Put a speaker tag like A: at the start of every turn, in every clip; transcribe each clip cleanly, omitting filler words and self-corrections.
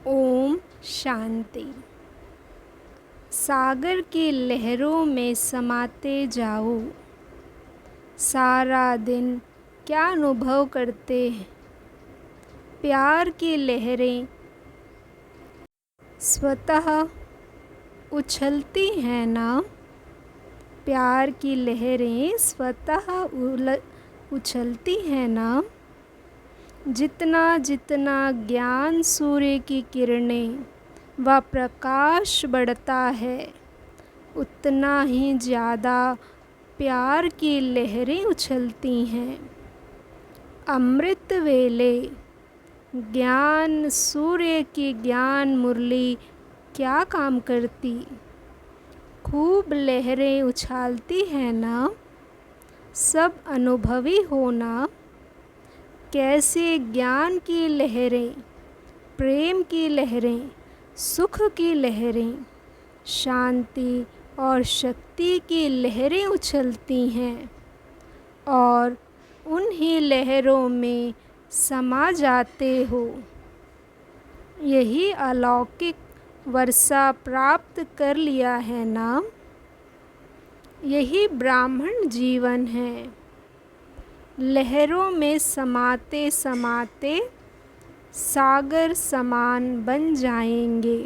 A: ओम शांति। सागर की लहरों में समाते जाओ। सारा दिन क्या अनुभव करते हैं। प्यार की लहरें स्वतः उछलती हैं ना। प्यार की लहरें स्वतः उछलती हैं ना। जितना जितना ज्ञान सूर्य की किरणें व प्रकाश बढ़ता है, उतना ही ज़्यादा प्यार की लहरें उछलती हैं। अमृत वेले ज्ञान सूर्य की ज्ञान मुरली क्या काम करती। खूब लहरें उछालती हैं ना। सब अनुभवी होना। कैसे ज्ञान की लहरें, प्रेम की लहरें, सुख की लहरें, शांति और शक्ति की लहरें उछलती हैं और उन्हीं लहरों में समा जाते हो। यही अलौकिक वर्षा प्राप्त कर लिया है ना। यही ब्राह्मण जीवन है। लहरों में समाते समाते सागर समान बन जाएंगे।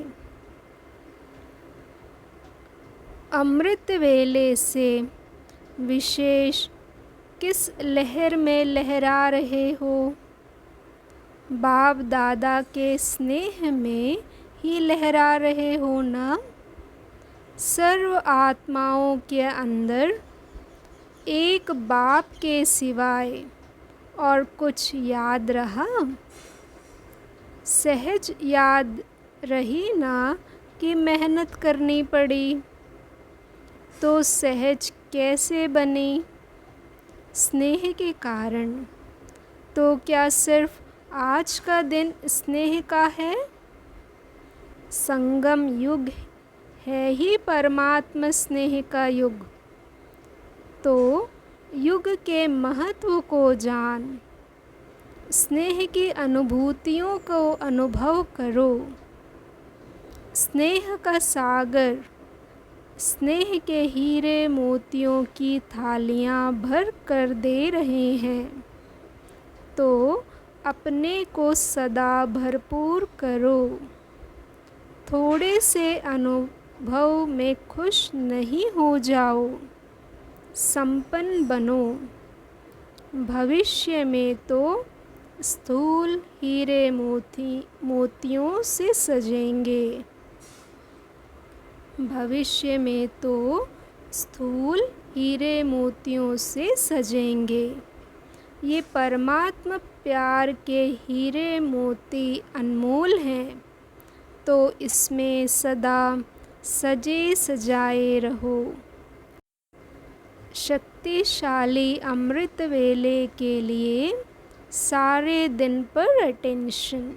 A: अमृत वेले से विशेष किस लहर में लहरा रहे हो। बाप दादा के स्नेह में ही लहरा रहे हो ना। सर्व आत्माओं के अंदर एक बाप के सिवाय और कुछ याद रहा। सहज याद रही ना कि मेहनत करनी पड़ी। तो सहज कैसे बनी। स्नेह के कारण। तो क्या सिर्फ आज का दिन स्नेह का है। संगम युग है ही परमात्मा स्नेह का युग। तो युग के महत्व को जान, स्नेह की अनुभूतियों को अनुभव करो। स्नेह का सागर, स्नेह के हीरे मोतियों की थालियां भर कर दे रहे हैं। तो अपने को सदा भरपूर करो। थोड़े से अनुभव में खुश नहीं हो जाओ। संपन्न बनो। भविष्य में तो स्थूल हीरे मोतियों से सजेंगे। भविष्य में तो स्थूल हीरे मोतियों से सजेंगे। ये परमात्मा प्यार के हीरे मोती अनमोल हैं। तो इसमें सदा सजे सजाए रहो। शक्तिशाली अमृत वेले के लिए सारे दिन पर अटेंशन।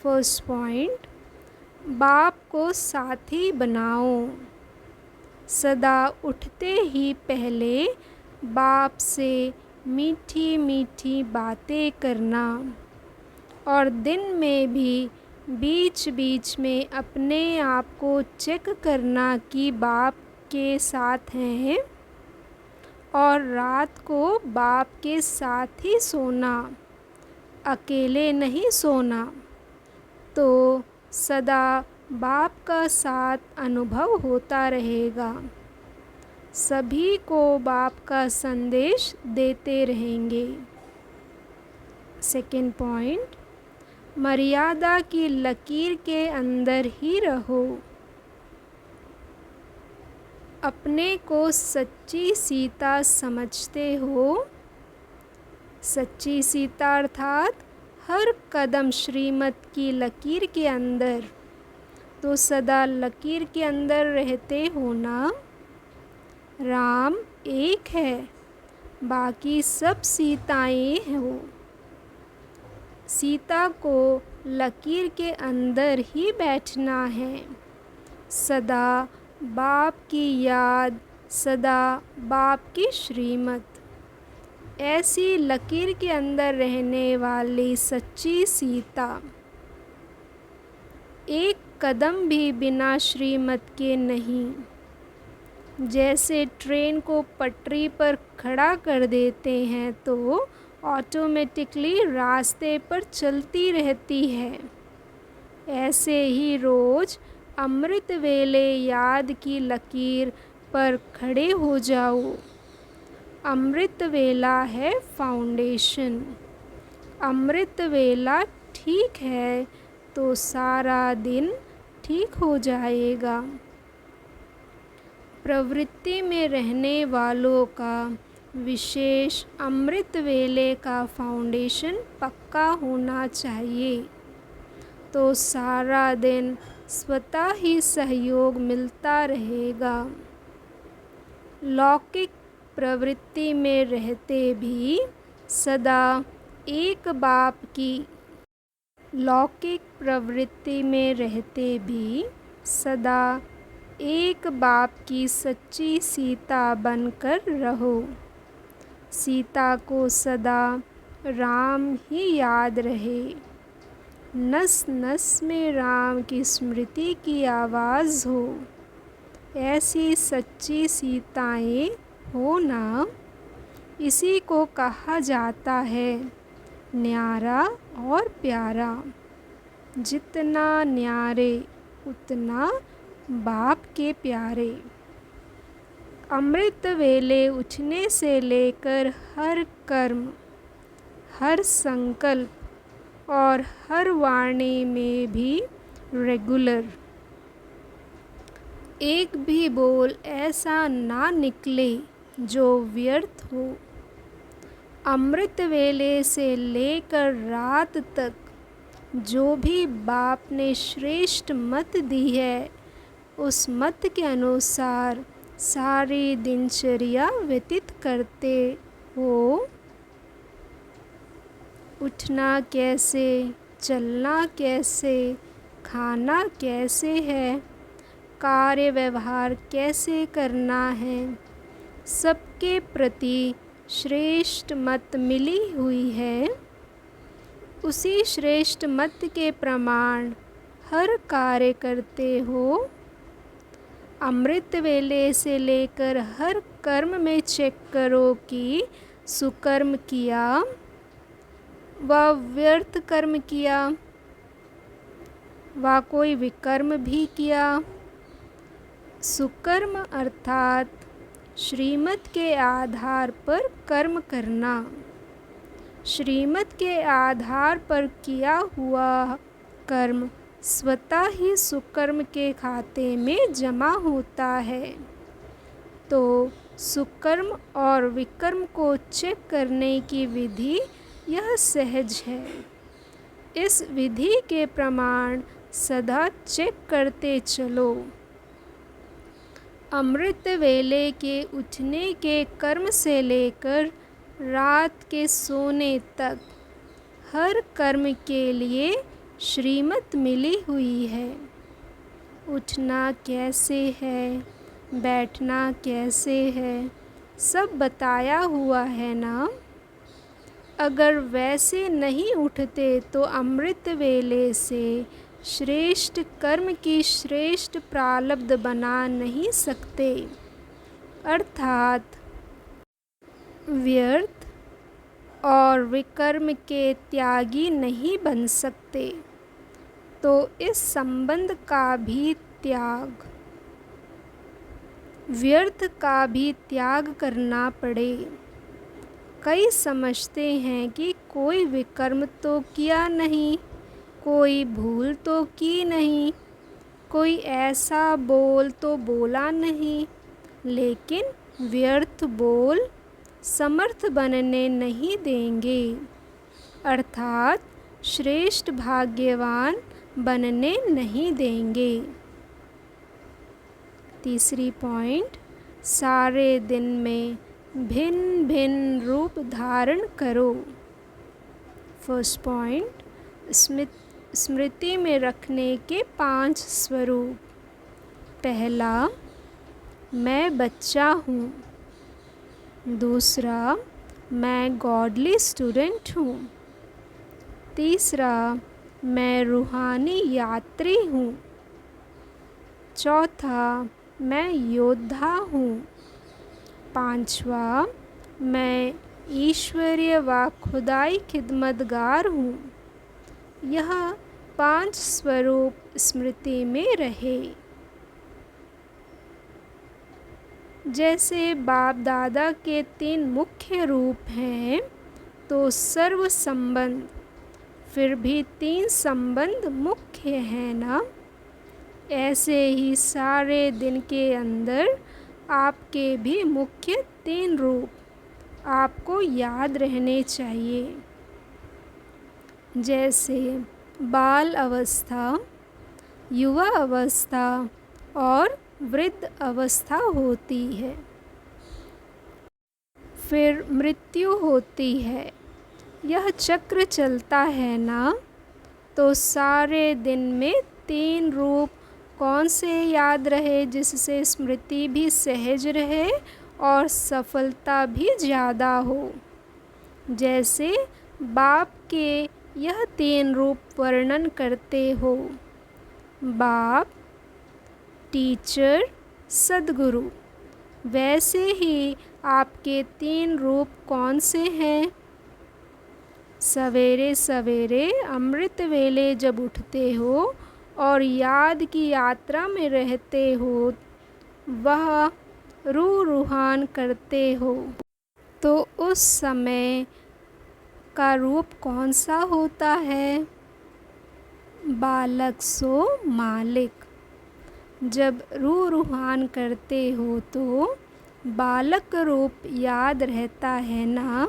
A: फर्स्ट पॉइंट, बाप को साथी बनाओ। सदा उठते ही पहले बाप से मीठी मीठी बातें करना और दिन में भी बीच बीच में अपने आप को चेक करना कि बाप के साथ हैं और रात को बाप के साथ ही सोना, अकेले नहीं सोना। तो सदा बाप का साथ अनुभव होता रहेगा। सभी को बाप का संदेश देते रहेंगे। सेकंड पॉइंट, मर्यादा की लकीर के अंदर ही रहो। अपने को सच्ची सीता समझते हो। सच्ची सीता अर्थात हर कदम श्रीमत की लकीर के अंदर। तो सदा लकीर के अंदर रहते हो ना। राम एक है, बाकी सब सीताएं हो। सीता को लकीर के अंदर ही बैठना है। सदा बाप की याद, सदा बाप की श्रीमत। ऐसी लकीर के अंदर रहने वाली सच्ची सीता एक कदम भी बिना श्रीमत के नहीं। जैसे ट्रेन को पटरी पर खड़ा कर देते हैं तो ऑटोमेटिकली रास्ते पर चलती रहती है, ऐसे ही रोज़ अमृत वेले याद की लकीर पर खड़े हो जाओ। अमृत वेला है फाउंडेशन। अमृत वेला ठीक है तो सारा दिन ठीक हो जाएगा। प्रवृत्ति में रहने वालों का विशेष अमृत वेले का फाउंडेशन पक्का होना चाहिए, तो सारा दिन स्वतः ही सहयोग मिलता रहेगा। लौकिक प्रवृत्ति में रहते भी सदा एक बाप की लौकिक प्रवृत्ति में रहते भी सदा एक बाप की सच्ची सीता बनकर रहो। सीता को सदा राम ही याद रहे। नस नस में राम की स्मृति की आवाज़ हो। ऐसी सच्ची सीताएं हो ना, इसी को कहा जाता है न्यारा और प्यारा। जितना न्यारे उतना बाप के प्यारे। अमृत वेले उठने से लेकर हर कर्म, हर संकल्प और हर वाणी में भी रेगुलर। एक भी बोल ऐसा ना निकले जो व्यर्थ हो। अमृत वेले से लेकर रात तक जो भी बाप ने श्रेष्ठ मत दी है, उस मत के अनुसार सारी दिनचर्या व्यतीत करते हो। उठना कैसे, चलना कैसे, खाना कैसे है, कार्य व्यवहार कैसे करना है, सबके प्रति श्रेष्ठ मत मिली हुई है। उसी श्रेष्ठ मत के प्रमाण हर कार्य करते हो। अमृत वेले से लेकर हर कर्म में चेक करो कि सुकर्म किया व व्यर्थ कर्म किया व कोई विकर्म भी किया। सुकर्म अर्थात श्रीमत के आधार पर कर्म करना। श्रीमत के आधार पर किया हुआ कर्म स्वतः ही सुकर्म के खाते में जमा होता है। तो सुकर्म और विकर्म को चेक करने की विधि यह सहज है। इस विधि के प्रमाण सदा चेक करते चलो। अमृत वेले के उठने के कर्म से लेकर रात के सोने तक हर कर्म के लिए श्रीमत मिली हुई है। उठना कैसे है, बैठना कैसे है, सब बताया हुआ है ना। अगर वैसे नहीं उठते तो अमृत वेले से श्रेष्ठ कर्म की श्रेष्ठ प्रारब्ध बना नहीं सकते, अर्थात व्यर्थ और विकर्म के त्यागी नहीं बन सकते। तो इस संबंध का भी त्याग, व्यर्थ का भी त्याग करना पड़े। कई समझते हैं कि कोई विकर्म तो किया नहीं, कोई भूल तो की नहीं, कोई ऐसा बोल तो बोला नहीं, लेकिन व्यर्थ बोल समर्थ बनने नहीं देंगे, अर्थात श्रेष्ठ भाग्यवान बनने नहीं देंगे। तीसरी पॉइंट, सारे दिन में भिन्न भिन्न रूप धारण करो। फर्स्ट पॉइंट, स्मृति में रखने के 5 स्वरूप। पहला, मैं बच्चा हूँ। दूसरा, मैं गॉडली स्टूडेंट हूँ। तीसरा, मैं रूहानी यात्री हूँ। चौथा, मैं योद्धा हूँ। पांचवा, मैं ईश्वरीय व खुदाई खिदमतगार हूँ। यह 5 स्वरूप स्मृति में रहे। जैसे बाप दादा के 3 मुख्य रूप हैं, तो सर्व संबंध, फिर भी 3 संबंध मुख्य हैं ना। ऐसे ही सारे दिन के अंदर आपके भी मुख्य 3 रूप आपको याद रहने चाहिए। जैसे बाल अवस्था, युवा अवस्था और वृद्ध अवस्था होती है, फिर मृत्यु होती है। यह चक्र चलता है ना। तो सारे दिन में 3 रूप कौन से याद रहे, जिससे स्मृति भी सहज रहे और सफलता भी ज़्यादा हो। जैसे बाप के यह 3 रूप वर्णन करते हो, बाप, टीचर, सद्गुरु। वैसे ही आपके 3 रूप कौन से हैं? सवेरे सवेरे अमृत वेले जब उठते हो और याद की यात्रा में रहते हो, वह रूहान करते हो, तो उस समय का रूप कौन सा होता है? बालक सो मालिक। जब रूहान करते हो तो बालक रूप याद रहता है ना।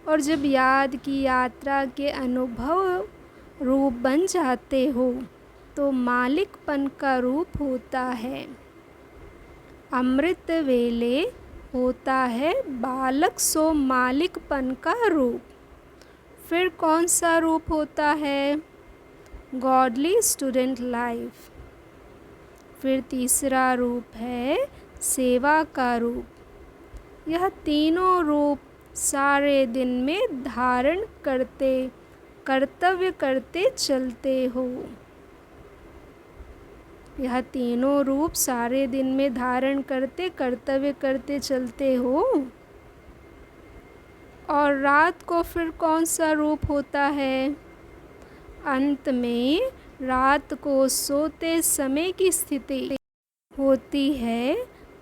A: और जब याद की यात्रा के अनुभव रूप बन जाते हो, तो मालिकपन का रूप होता है। अमृत वेले होता है बालक सो मालिकपन का रूप। फिर कौन सा रूप होता है? Godly student life. फिर तीसरा रूप है सेवा का रूप। यह तीनों रूप सारे दिन में धारण करते, कर्तव्य करते चलते हो। यह तीनों रूप सारे दिन में धारण करते, कर्तव्य करते चलते हो। और रात को फिर कौन सा रूप होता है? अंत में रात को सोते समय की स्थिति होती है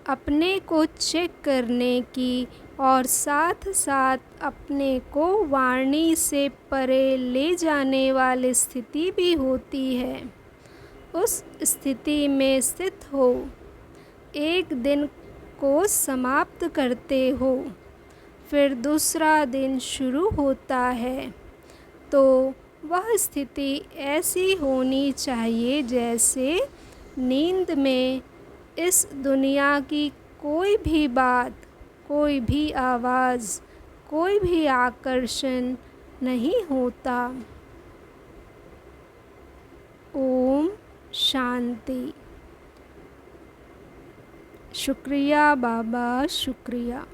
A: अपने को चेक करने की, और साथ साथ अपने को वाणी से परे ले जाने वाली स्थिति भी होती है। उस स्थिति में स्थित हो, एक दिन को समाप्त करते हो, फिर दूसरा दिन शुरू होता है। तो वह स्थिति ऐसी होनी चाहिए जैसे नींद में इस दुनिया की कोई भी बात, कोई भी आवाज़, कोई भी आकर्षण नहीं होता। ओम शांति। शुक्रिया बाबा, शुक्रिया।